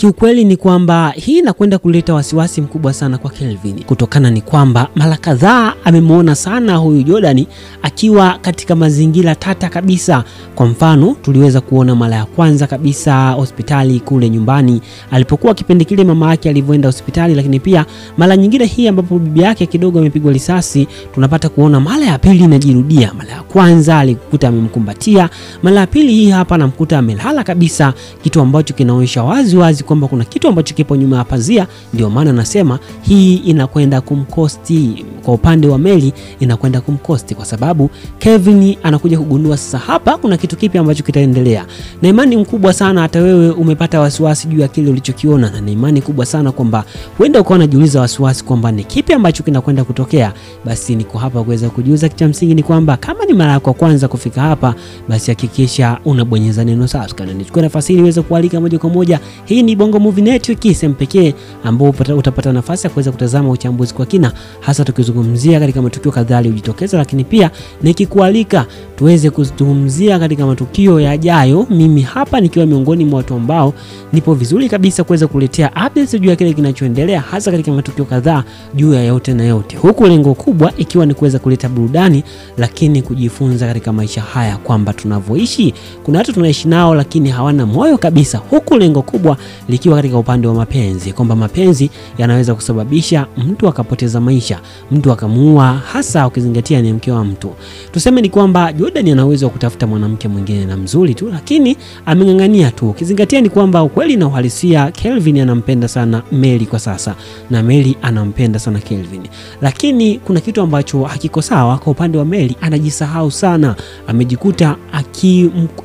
Kiukweli ni kwamba hii inakwenda kuleta wasiwasi mkubwa sana kwa Kelvin, kutokana ni kwamba mara kadhaa amemuona sana huyu Jordan akiwa katika mazingira tata kabisa. Kwa mfano, tuliweza kuona mara ya kwanza kabisa hospitali kule nyumbani alipokuwa kipindi kile mama yake alivyoenda hospitali, lakini pia mara nyingine hii ambapo bibi yake kidogo amepigwa risasi, tunapata kuona mara ya pili inajirudia. Mara ya kwanza alikuta amemkumbatia, mara ya pili hii hapa anamkuta amelala kabisa, kitu ambacho kinaonyesha wazi kwamba kuna kitu ambacho kipo nyuma ya pazia. Ndio maana nasema hii inakwenda kumkosti kwa upande wa Mary, inakwenda kumkosti kwa sababu Kevin anakuja kugundua sasa hapa kuna kitu kipi ambacho kitaendelea. Na imani mkubwa sana hata wewe umepata wasiwasi juu ya kile ulichokiona, na imani kubwa sana kwamba huenda ukawa unajiuliza wasiwasi kwamba ni kipi ambacho kinakwenda kutokea. Basi niko hapa kuweza kujuza. Cha msingi ni kwamba kama ni mara yako ya kwanza kufika hapa, basi hakikisha unabonyeza neno subscribe. Nichukue nafasi ili uweze kualika moja kwa moja. Hii ni Bongo Movie Network, sehemu pekee ambao utapata nafasi ya kuweza kutazama uchambuzi kwa kina, hasa tukizungumzia katika matukio kadhaa yaliyojitokeza, lakini pia nikikualika tuweze kuzungumzia katika matukio yajayo. Mimi hapa nikiwa miongoni mwa watu ambao nipo vizuri kabisa kuweza kuletea updates juu ya kile kinachoendelea, hasa katika matukio kadhaa juu ya yote na yote, huku lengo kubwa ikiwa ni kuweza kuleta burudani, lakini kujifunza katika maisha haya kwamba tunavyoishi kuna watu tunaishi nao lakini hawana moyo kabisa, huku lengo kubwa likiwa katika upande wa mapenzi, kwamba mapenzi yanaweza kusababisha mtu akapoteza maisha, mtu akamuua, hasa ukizingatia ni mke wa mtu. Tuseme ni kwamba Jordan ana uwezo wa kutafuta mwanamke mwingine na mzuri tu, lakini amengangania tu. Ukizingatia ni kwamba ukweli na uhalisia, Kelvin anampenda sana Mary kwa sasa, na Mary anampenda sana Kelvin. Lakini kuna kitu ambacho hakiko sawa kwa upande wa Mary, anajisahau sana. Amejikuta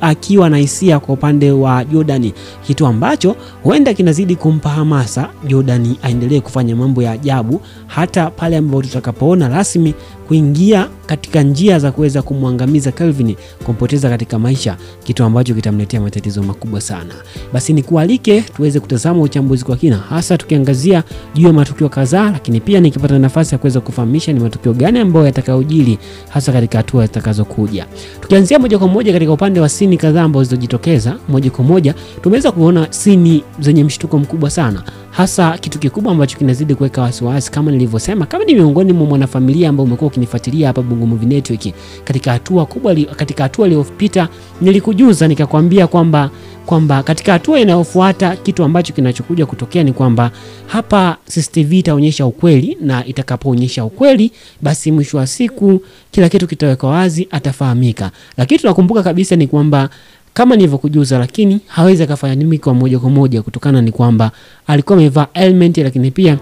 akiwa na hisia kwa upande wa Jordan, kitu ambacho huenda kinazidi kumpa hamasa Jordan aendelee kufanya mambo ya ajabu, hata pale ambapo tutakapoona rasmi kuingia katika njia za kuweza kumwangamiza Kelvin, kumpoteza katika maisha, kitu ambacho kitamletea matatizo makubwa sana. Basi nikualike tuweze kutazama uchambuzi kwa kina, hasa tukiangazia juu ya matukio kadhaa, lakini pia nikipata nafasi ya kuweza kufahamisha ni matukio gani ambayo yatakayojiri hasa katika hatua zitakazokuja. Tukianzia moja kwa moja katika upande wa sini kadhaa ambazo zilizojitokeza, moja kwa moja tumeweza kuona sini zenye mshtuko mkubwa sana, hasa kitu kikubwa ambacho kinazidi kuweka wasiwasi. Kama nilivyosema, kama ni miongoni mwa mwanafamilia ambao umekuwa ukinifuatilia hapa Bongo Movie Network, katika hatua kubwa, katika hatua iliyopita nilikujuza nikakwambia kwamba katika hatua inayofuata kitu ambacho kinachokuja kutokea ni kwamba hapa CCTV itaonyesha ukweli, na itakapoonyesha ukweli basi mwisho wa siku kila kitu kitawekwa wazi, atafahamika. Lakini tunakumbuka kabisa ni kwamba kama nilivyokujuza, lakini hawezi kufanya nini kwa moja kwa moja, kutokana ni kwamba alikuwa amevaa helmet, lakini pia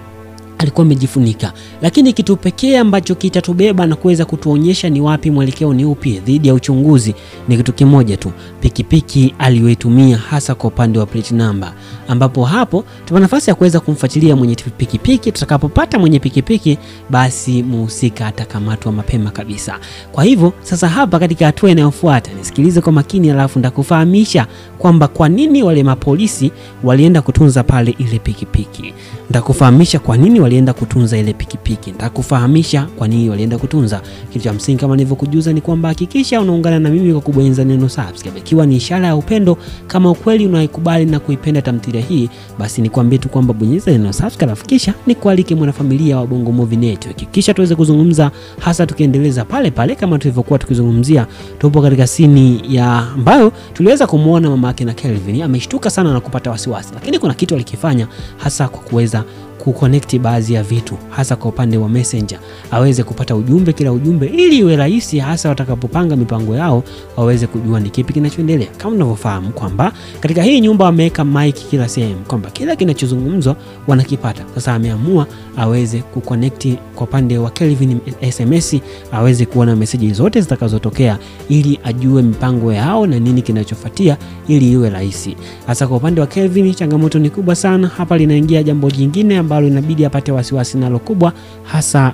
alikuwa amejifunika. Lakini kitu pekee ambacho kitatubeba na kuweza kutuonyesha ni wapi mwelekeo ni upi dhidi ya uchunguzi ni kitu kimoja tu, pikipiki aliyoitumia, hasa kwa upande wa plate number, ambapo hapo tuna nafasi ya kuweza kumfuatilia mwenye pikipiki. Tutakapopata mwenye pikipiki, basi muhusika atakamatwa mapema kabisa. Kwa hivyo sasa hapa katika hatua inayofuata, nisikilize kwa makini, alafu ndakufahamisha kwamba kwa nini wale mapolisi walienda kutunza pale ile pikipiki. Ndakufahamisha kwa nini walienda kutunza ile pikipiki. Ndakufahamisha kwa nini walienda kutunza. Kitu cha msingi kama nilivyokujuza ni kwamba hakikisha unaungana na mimi kwa kubonyeza neno subscribe, ikiwa ni ishara ya upendo. Kama ukweli unaikubali na kuipenda tamthilia hii, basi nikwambie tu kwamba bonyeza neno subscribe, kisha nikualike mwanafamilia wa Bongo Movie Network, kisha tuweze kuzungumza, hasa tukiendeleza pale pale kama tulivyokuwa tukizungumzia. Tupo katika sini ya ambayo tuliweza kumuona mama yake na Kelvin ameshtuka sana na kupata wasiwasi, lakini kuna kitu alikifanya hasa kwa kuweza kuconnect baadhi ya vitu, hasa kwa upande wa Messenger, aweze kupata ujumbe, kila ujumbe, ili iwe rahisi hasa watakapopanga mipango yao waweze kujua ni kipi kinachoendelea. Kama unavyofahamu kwamba katika hii nyumba wameweka mic kila sehemu, kwamba kila kinachozungumzwa wanakipata. Sasa ameamua aweze kuconnect kwa upande wa Kelvin SMS, aweze kuona message zote zitakazotokea, ili ajue mipango yao na nini kinachofuatia, ili iwe rahisi. Hasa kwa upande wa Kelvin changamoto ni kubwa sana. Hapa linaingia jambo jingine ambalo inabidi apate wasiwasi nalo kubwa, hasa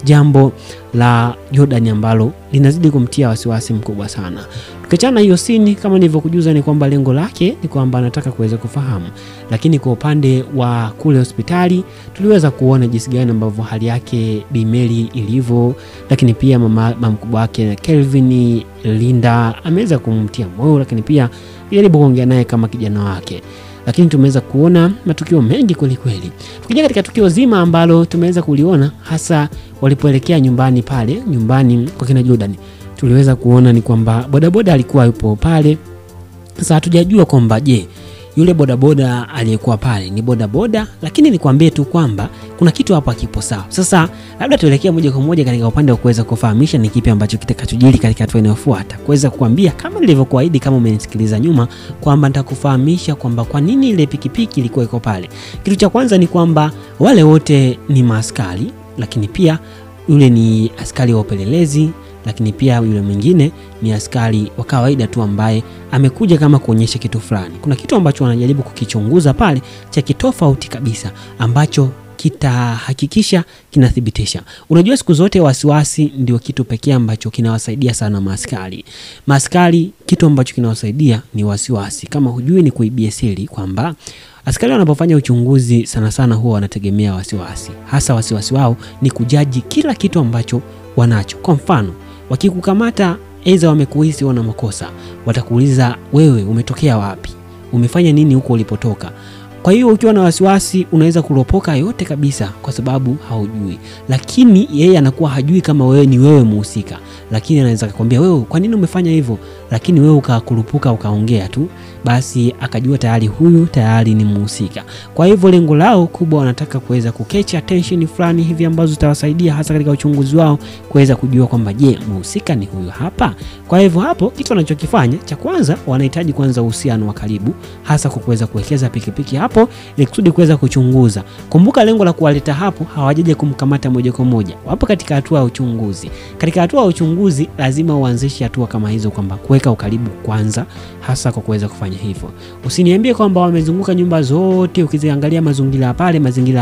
jambo la Jordan ambalo linazidi kumtia wasiwasi mkubwa sana. Tukiachana hiyo sini, kama nilivyokujuza ni kwamba lengo lake ni kwamba anataka kuweza kufahamu. Lakini kwa upande wa kule hospitali tuliweza kuona jinsi gani ambavyo hali yake Bi Mary ilivyo, lakini pia mama mkubwa wake Kelvin, Linda, ameweza kumtia moyo, lakini pia jaribu kuongea naye kama kijana wake. lakini tumeweza kuona matukio mengi kweli kweli. Tukija katika tukio zima ambalo tumeweza kuliona hasa walipoelekea nyumbani pale, nyumbani kwa kina Jordan, tuliweza kuona ni kwamba bodaboda alikuwa yupo pale. Sasa hatujajua kwamba je, yule bodaboda aliyekuwa pale ni bodaboda, lakini nikwambie tu kwamba kuna kitu hapa kipo sawa. Sasa labda tuelekea moja kwa moja katika upande wa kuweza kufahamisha ni kipi ambacho kitakachojiri katika hatua inayofuata. Kuweza kukuambia kama nilivyokuahidi, kama umenisikiliza nyuma, kwamba nitakufahamisha kwamba kwa nini ile pikipiki ilikuwa iko pale. Kitu cha kwanza ni kwamba wale wote ni maaskari, lakini pia yule ni askari wa upelelezi, lakini pia yule mwingine ni askari wa kawaida tu ambaye amekuja kama kuonyesha kitu fulani. Kuna kitu ambacho wanajaribu kukichunguza pale cha kitofauti kabisa ambacho kitahakikisha kinathibitisha. Unajua siku zote wasiwasi ndio kitu pekee ambacho kinawasaidia sana maaskari. Maaskari kitu ambacho kinawasaidia ni wasiwasi. Kama hujui ni kuibia siri kwamba askari wanapofanya uchunguzi sana sana huwa wanategemea wasiwasi. Hasa wasiwasi wao ni kujaji kila kitu ambacho wanacho. Kwa mfano, wakikukamata aidha wamekuhisi wana makosa, watakuuliza wewe umetokea wapi? Umefanya nini huko ulipotoka? Kwa hiyo ukiwa na wasiwasi unaweza kuropoka yote kabisa kwa sababu haujui. Lakini yeye anakuwa hajui kama wewe ni wewe mhusika. Lakini anaweza kukwambia wewe kwa nini umefanya hivyo? Lakini wewe ukakurupuka ukaongea tu, basi akajua tayari huyu tayari ni mhusika. Kwa hivyo lengo lao kubwa wanataka kuweza kukecha attention fulani hivi ambazo zitawasaidia hasa katika uchunguzi wao kuweza kujua kwamba je, mhusika ni huyu hapa. Kwa hivyo hapo kitu wanachokifanya cha kwanza, wanahitaji kwanza uhusiano wa karibu hasa kwa kuweza kuwekeza pikipiki hapo ili kusudi kuweza kuchunguza. Kumbuka lengo la kuwaleta hapo hawajaje kumkamata moja kwa moja. Wapo katika hatua ya uchunguzi. Katika hatua ya uchunguzi lazima uanzishe hatua kama hizo kwamba kuweka ukaribu kwanza hasa kwa kuweza kufanya hivyo. Usiniambie kwamba wamezunguka nyumba zote. Ukiziangalia mazingira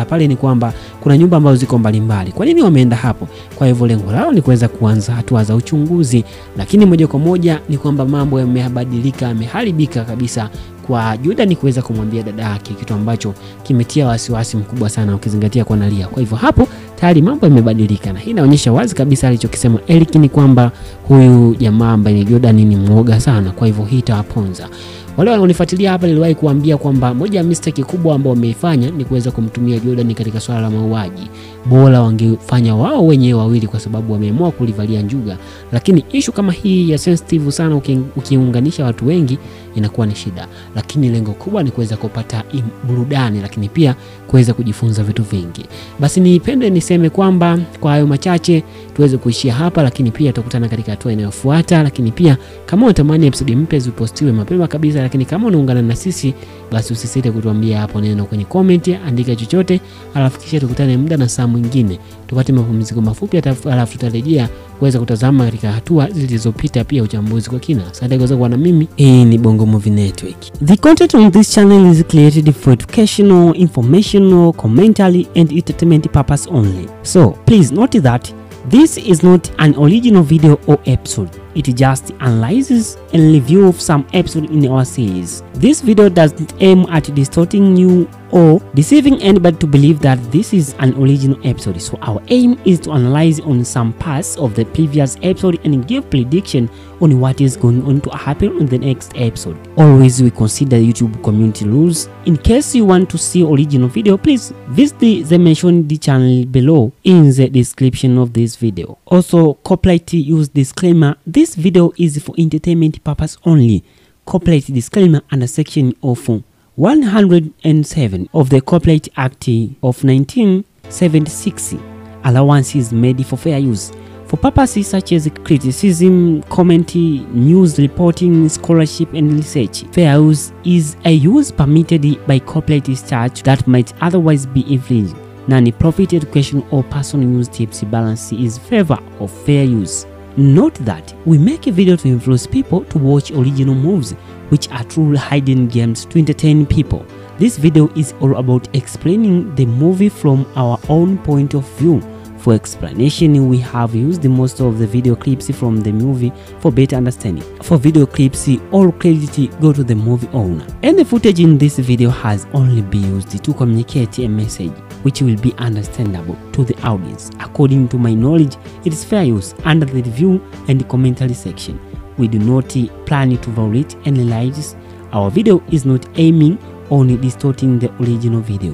pale ni kwamba kuna nyumba ambazo ziko mbalimbali. Kwa nini wameenda hapo? Kwa hivyo lengo lao ni kuweza kuanza hatua za uchunguzi, lakini moja kwa moja ni kwamba mambo yamebadilika, yameharibika kabisa kwa Jordan kuweza kumwambia dada yake, kitu ambacho kimetia wasiwasi mkubwa sana ukizingatia kwa analia. Kwa hivyo hapo tayari mambo yamebadilika, na hii inaonyesha wazi kabisa alichokisema Eric ni kwamba huyu jamaa ambaye ni Jordan ni mwoga sana. Kwa hivyo hii itawaponza. Wale wanaonifuatilia hapa niliwahi kuambia kwamba moja ya mistake kubwa ambayo wameifanya ni kuweza kumtumia Jordan katika swala la mauaji. Bora wangefanya wao wenyewe wawili kwa sababu wameamua kulivalia njuga. Lakini issue kama hii ya sensitive sana ukiunganisha watu wengi inakuwa ni shida. Lakini lengo kubwa ni kuweza kupata burudani, lakini pia kuweza kujifunza vitu vingi. Basi nipende niseme kwamba kwa hayo machache tuweze kuishia hapa, lakini pia tutakutana katika hatua inayofuata. Lakini pia kama unatamani episode mpya zipostiwe mapema kabisa, lakini kama unaungana na sisi basi usisite kutuambia hapo neno kwenye comment, andika chochote, alafu kisha tukutane muda na saa mwingine tupate mapumziko mafupi, alafu tutarejea kuweza kutazama katika hatua zilizopita, pia uchambuzi kwa kina. Asante kwa kuwa na mimi. Hii ni Bongo Movie Network. The content on this channel is created for educational, informational, commentary and entertainment purpose only. So please note that this is not an original video or episode. It just analyzes and review of some episode in our series. This video doesn't aim at distorting you or deceiving anybody to believe that this is an original episode. So our aim is to analyze on some parts of the previous episode and give prediction on what is going on to happen in the next episode. Always we consider YouTube community rules. In case you want to see original video, please visit the mentioned channel below in the description of this video. Also, copyright use disclaimer. This video is for entertainment purpose only. Copyright disclaimer under section of 107 of the Copyright Act of 1976. Allowance is made for fair use for purposes such as criticism, commentary, news reporting, scholarship and research. Fair use is a use permitted by copyright statute that might otherwise be infringed. Non-profit education or personal use tips balance is favor of fair use. Note that we make a video to influence people to watch original movies, which are truly hidden gems to entertain people. This video is all about explaining the movie from our own point of view. For explanation, we have used most of the video clips from the movie for better understanding. For video clips, all credit go to the movie owner. Any footage in this video has only been used to communicate a message which will be understandable to the audience. According to my knowledge, it is fair use under the review and commentary section. We do not plan to violate any rights. Our video is not aiming on distorting the original video.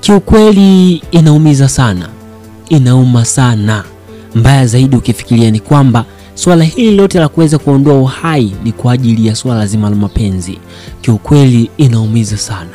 Kiukweli inaumiza sana, inauma sana. Mbaya zaidi ukifikiria ni kwamba swala hili lote la kuweza kuondoa uhai ni kwa ajili ya swala zima la mapenzi. Kiukweli inaumiza sana.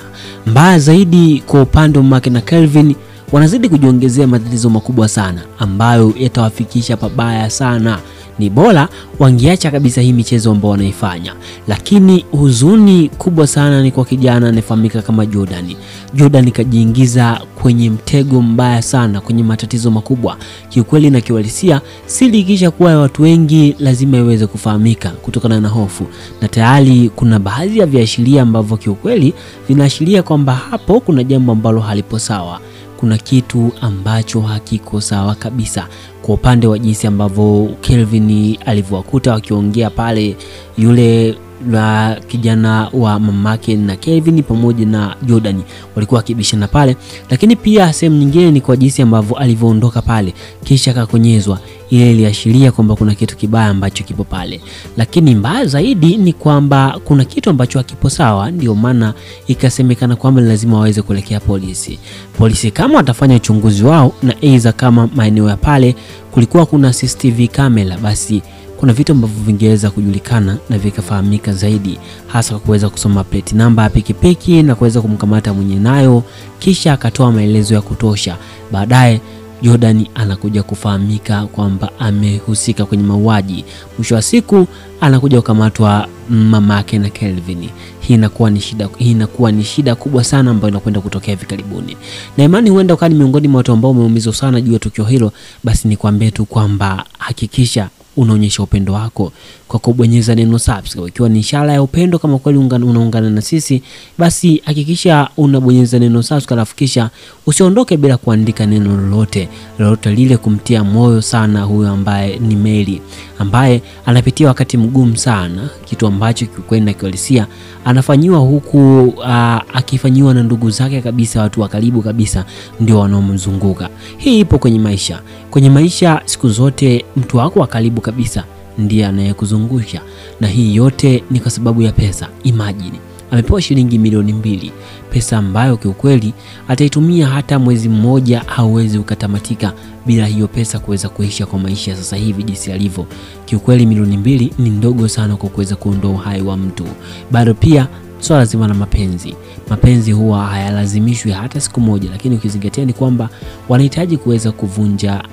Mbaya zaidi kwa upande wa Mark na Kelvin, wanazidi kujiongezea matatizo makubwa sana ambayo yatawafikisha pabaya sana. Ni bora wangeacha kabisa hii michezo ambao wanaifanya. Lakini huzuni kubwa sana ni kwa kijana anayefahamika kama Jordan. Jordan kajiingiza kwenye mtego mbaya sana, kwenye matatizo makubwa. Kiukweli na kiuhalisia, siri ikisha kuwa watu wengi lazima iweze kufahamika kutokana na hofu. Na tayari kuna baadhi ya viashiria ambavyo kiukweli vinaashiria kwamba hapo kuna jambo ambalo halipo sawa. Kuna kitu ambacho hakiko sawa kabisa kwa upande wa jinsi ambavyo Kelvin alivyowakuta wakiongea pale, yule la kijana wa mamake na Kelvin pamoja na Jordan walikuwa wakibishana pale. Lakini pia sehemu nyingine ni kwa jinsi ambavyo alivyoondoka pale kisha kakonyezwa, ile iliashiria kwamba kuna kitu kibaya ambacho kipo pale. Lakini mbaya zaidi ni kwamba kuna kitu ambacho hakipo sawa, ndio maana ikasemekana kwamba lazima waweze kuelekea polisi. Polisi kama watafanya uchunguzi wao, na aidha kama maeneo ya pale kulikuwa kuna CCTV camera, basi kuna vitu ambavyo vingeweza kujulikana na vikafahamika zaidi, hasa kuweza kusoma plate number ya pikipiki na kuweza kumkamata mwenye nayo, kisha akatoa maelezo ya kutosha. Baadaye Jordan anakuja kufahamika kwamba amehusika kwenye mauaji. Mwisho wa siku anakuja kukamatwa mamake na Kelvin. Hii inakuwa ni shida kubwa sana ambayo inakwenda kutokea hivi karibuni. Na imani huenda ukani miongoni mwa watu ambao wameumizwa sana juu ya tukio hilo, basi nikwambie tu kwamba hakikisha unaonyesha upendo wako kwa kubonyeza neno subscribe. Ikiwa ni ishara ya upendo, kama kweli unaungana na sisi, basi hakikisha unabonyeza neno subscribe, afikisha usiondoke bila kuandika neno lolote lile kumtia moyo sana huyo ambaye ni Mary, ambaye anapitia wakati mgumu sana, kitu ambacho kikwenda na kihalisia anafanyiwa huku akifanyiwa na ndugu zake kabisa, watu wa karibu kabisa ndio wanaomzunguka. Hii ipo kwenye maisha. Kwenye maisha siku zote mtu wako wa karibu kabisa ndiye anayekuzungusha, na hii yote ni kwa sababu ya pesa. Imagine amepewa shilingi milioni 2, pesa ambayo kiukweli ataitumia hata mwezi mmoja hauwezi ukatamatika bila hiyo pesa kuweza kuisha kwa maisha sasa hivi jinsi alivyo. Kiukweli milioni 2 ni ndogo sana kwa kuweza kuondoa uhai wa mtu. Bado pia swala zima la mapenzi huwa hayalazimishwi hata siku moja, lakini ukizingatia ni kwamba wanahitaji kuweza kuvunja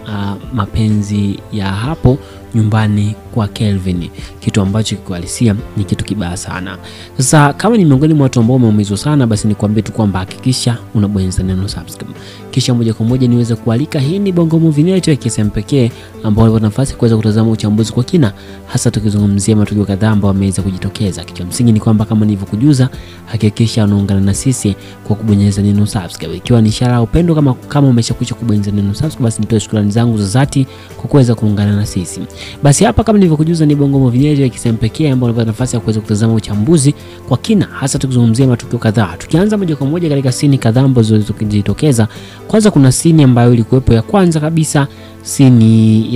mapenzi ya hapo nyumbani kwa Kelvin, kitu ambacho kihalisia ni kitu kibaya sana. Sasa kama ni miongoni mwa watu ambao wameumizwa sana, basi nikwambie tu kwamba hakikisha unabonyeza neno subscribe, kisha moja kwa moja niweze kualika. Hii ni Bongo Movie Network KSM pekee ambao unapata nafasi kuweza kutazama uchambuzi kwa kina, hasa tukizungumzia matukio kadhaa ambao wameweza kujitokeza. Kitu msingi ni kwamba kama nilivyokujuza, hakikisha unaungana na sisi kwa kubonyeza neno subscribe, ikiwa ni ishara ya upendo. Kama umeshakwisha kubonyeza neno subscribe, basi nitoe shukrani zangu za dhati kwa kuweza kuungana na sisi. Basi hapa kama nilivyokujuza ni Bongo Movie Network KSM pekee ambao unapata nafasi ya kuweza kutazama uchambuzi kwa kina, hasa tukizungumzia matukio kadhaa. Tukianza moja kwa moja katika scene kadhaa ambazo zilizojitokeza. Kwanza kuna scene ambayo ilikuwepo ya kwanza kabisa, scene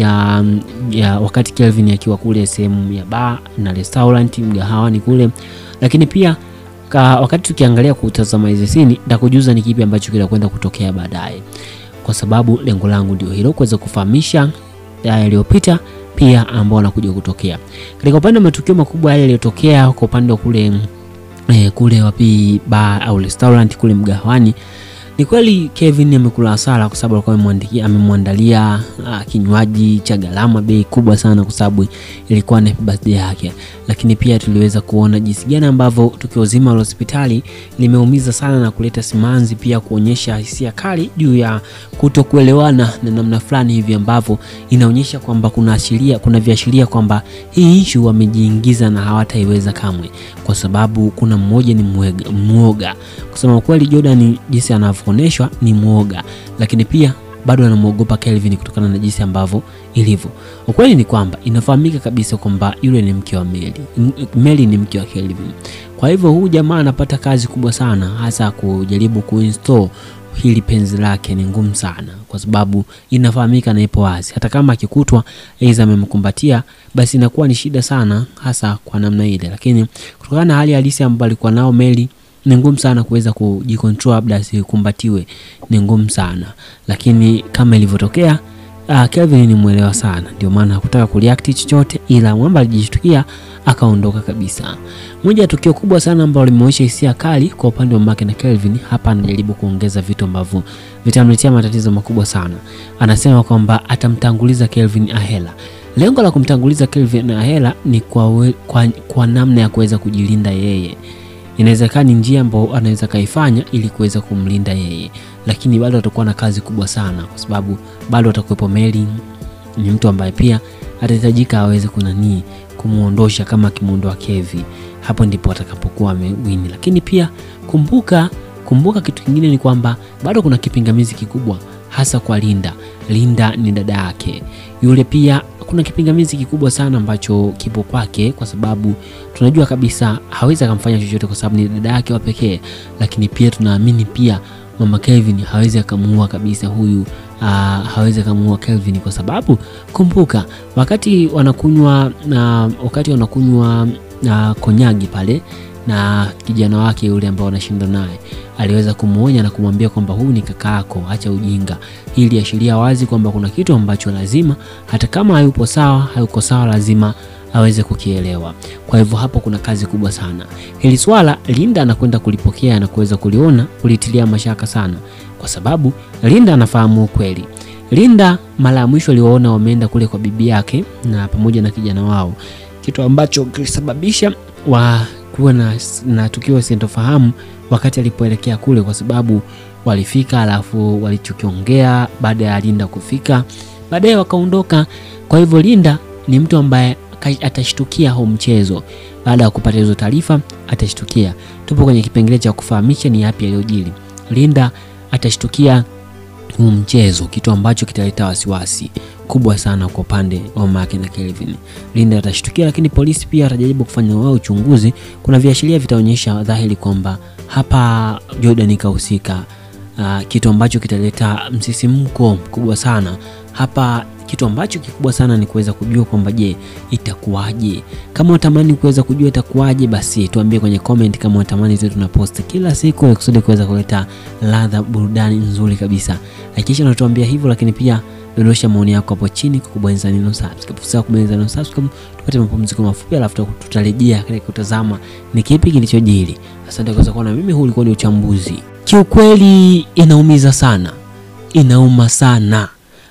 ya wakati Kelvin akiwa kule sehemu ya bar na restaurant, mgahawani kule. Lakini pia wakati tukiangalia kutazama hizo scene, nitakujuza ni kipi ambacho kinakwenda kutokea baadaye, kwa sababu lengo langu ndio hilo, kuweza kufahamisha yaliyopita pia ambao wanakuja kutokea. Katika upande wa matukio makubwa yale yaliyotokea kwa upande wa kule wapi bar au restaurant kule mgahawani, ni kweli Kevin amekula hasara kwa sababu alikuwa amemwandalia kinywaji cha gharama bei kubwa sana kwa sababu ilikuwa ni birthday yake. Lakini pia tuliweza kuona jinsi gani ambavyo tukio zima la hospitali limeumiza sana na kuleta simanzi, pia kuonyesha hisia kali juu ya kutokuelewana na namna fulani hivi ambavyo inaonyesha kwamba kuna viashiria kwamba hii issue wamejiingiza na hawataiweza kamwe, kwa sababu kuna mmoja ni muoga. Kusema kweli Jordan jinsi anavyooneshwa ni muoga, lakini pia bado anamuogopa Kelvin kutokana na jinsi ambavyo ilivyo. Ukweli ni kwamba inafahamika kabisa kwamba yule ni mke wa Mary ni mke wa Kelvin. Kwa hivyo huyu jamaa anapata kazi kubwa sana, hasa kujaribu kuinstall hili penzi lake ni ngumu sana, kwa sababu inafahamika na ipo wazi hata kama akikutwa aidha amemkumbatia, basi inakuwa ni shida sana hasa kwa namna ile. Lakini kutokana na hali halisi ambayo alikuwa nao Mary, ni ngumu sana kuweza kujikontrol, labda asikumbatiwe, ni ngumu sana. Lakini kama ilivyotokea, Kelvin ni muelewa sana, ndio maana hakutaka kureact chochote, ila mwamba alijishtukia akaondoka kabisa. Moja ya tukio kubwa sana ambalo limeonyesha hisia kali kwa upande wa Mamake na Kelvin, hapa anajaribu kuongeza vitu ambavyo vitamletea matatizo makubwa sana. Anasema kwamba atamtanguliza Kelvin ahela. Lengo la kumtanguliza Kelvin ahela ni kwa namna ya kuweza kujilinda yeye. Inawezekana njia ambayo anaweza kaifanya ili kuweza kumlinda yeye, lakini bado atakuwa na kazi kubwa sana, kwa sababu bado atakuwepo Mary. Ni mtu ambaye pia atahitajika aweze kumuondosha kama kimuondoa Kevi. Hapo ndipo atakapokuwa amewini. Lakini pia kumbuka kitu kingine ni kwamba bado kuna kipingamizi kikubwa hasa kwa Linda. Linda ni dada yake. Yule pia kuna kipingamizi kikubwa sana ambacho kipo kwake, kwa sababu tunajua kabisa hawezi kumfanya chochote kwa sababu ni dada yake wa pekee. Lakini pia tunaamini pia mama Kelvin hawezi akamuua kabisa huyu, hawezi akamuua Kelvin, kwa sababu kumbuka wakati wanakunywa konyagi pale na kijana wake yule ambao anashinda naye, aliweza kumuonya na kumwambia kwamba huyu ni kaka yako, acha ujinga. Hili ashiria wazi kwamba kuna kitu ambacho lazima, hata kama hayuko sawa, lazima aweze kukielewa. Kwa hivyo hapo kuna kazi kubwa sana. Hili swala Linda anakwenda kulipokea na kuweza kulitilia mashaka sana, kwa sababu Linda anafahamu ukweli. Linda mara ya mwisho aliwaona wameenda kule kwa bibi yake na pamoja na kijana wao, kitu ambacho kilisababisha kuwa na tukio sintofahamu wakati alipoelekea kule, kwa sababu walifika alafu walichokiongea baada ya Linda kufika, baadaye wakaondoka. Kwa hivyo Linda ni mtu ambaye atashtukia huu mchezo. Baada ya kupata hizo taarifa atashtukia. Tupo kwenye kipengele cha kufahamisha ni yapi yaliyojiri. Linda atashtukia huu mchezo, kitu ambacho kitaleta wasiwasi kubwa sana kwa upande wa Mamake na Kelvin. Linda atashtukia, lakini polisi pia watajaribu kufanya wao uchunguzi. Kuna viashiria vitaonyesha dhahiri kwamba hapa Jordan kahusika, kitu ambacho kitaleta msisimko mkubwa sana. Hapa kitu ambacho kikubwa sana ni kuweza kujua kwamba je, itakuwaje. Kama unatamani kuweza kujua itakuwaje, basi tuambie kwenye comment. Kama unatamani zetu tunapost kila siku ili kusudi kuweza kuleta ladha, burudani nzuri kabisa, hakikisha unatuambia hivyo. Lakini pia dondosha maoni yako hapo chini kwa kubonyeza neno subscribe. Usisahau kubonyeza neno subscribe tupate mapumziko mafupi, alafu tutarejea katika kutazama ni kipi kilichojiri. Asante kwa kuwa na mimi. Huu ulikuwa ni uchambuzi. Kiukweli inaumiza sana, inauma sana.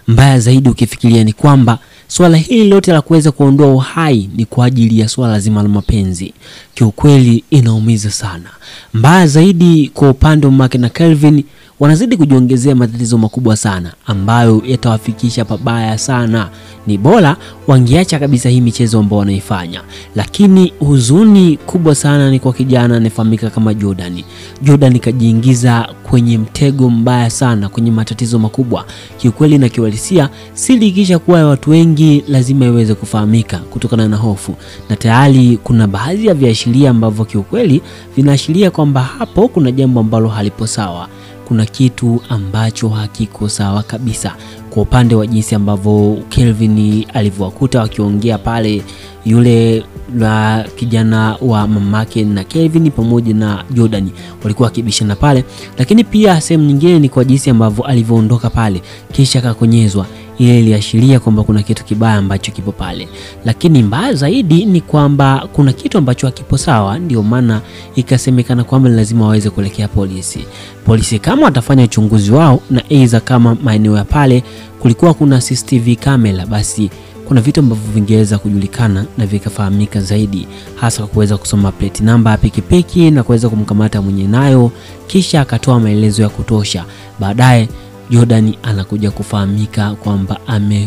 Mbaya zaidi ukifikiria ni kwamba swala hili lote la kuweza kuondoa uhai ni kwa ajili ya swala zima la mapenzi. Kiukweli inaumiza sana. Mbaya zaidi kwa upande wa Mamake na Kelvin, wanazidi kujiongezea matatizo makubwa sana ambayo yatawafikisha pabaya sana. Ni bora wangeacha kabisa hii michezo ambao wanaifanya. Lakini huzuni kubwa sana ni kwa kijana anayefahamika kama Jordan. Jordan kajiingiza kwenye mtego mbaya sana, kwenye matatizo makubwa. Kiukweli na kiuhalisia, siri ikisha kuwa ya watu wengi lazima iweze kufahamika kutokana na hofu. Na tayari kuna baadhi ya viashiria ambavyo kiukweli vinaashiria kwamba hapo kuna jambo ambalo halipo sawa. Kuna kitu ambacho hakiko sawa kabisa kwa upande wa jinsi ambavyo Kelvin alivyowakuta wakiongea pale, yule la kijana wa Mamake na Kelvin pamoja na Jordan walikuwa wakibishana pale. Lakini pia sehemu nyingine ni kwa jinsi ambavyo alivyoondoka pale kisha akakonyezwa. Ile iliashiria kwamba kuna kitu kibaya ambacho kipo pale. Lakini mbaya zaidi ni kwamba kuna kitu ambacho hakipo sawa, ndio maana ikasemekana kwamba lazima waweze kuelekea polisi. Polisi kama watafanya uchunguzi wao, na aidha kama maeneo ya pale kulikuwa kuna CCTV camera, basi kuna vitu ambavyo vingeweza kujulikana na vikafahamika zaidi, hasa kwa kuweza kusoma plate number ya pikipiki na kuweza kumkamata mwenye nayo, kisha akatoa maelezo ya kutosha. Baadaye Jordan anakuja kufahamika kwamba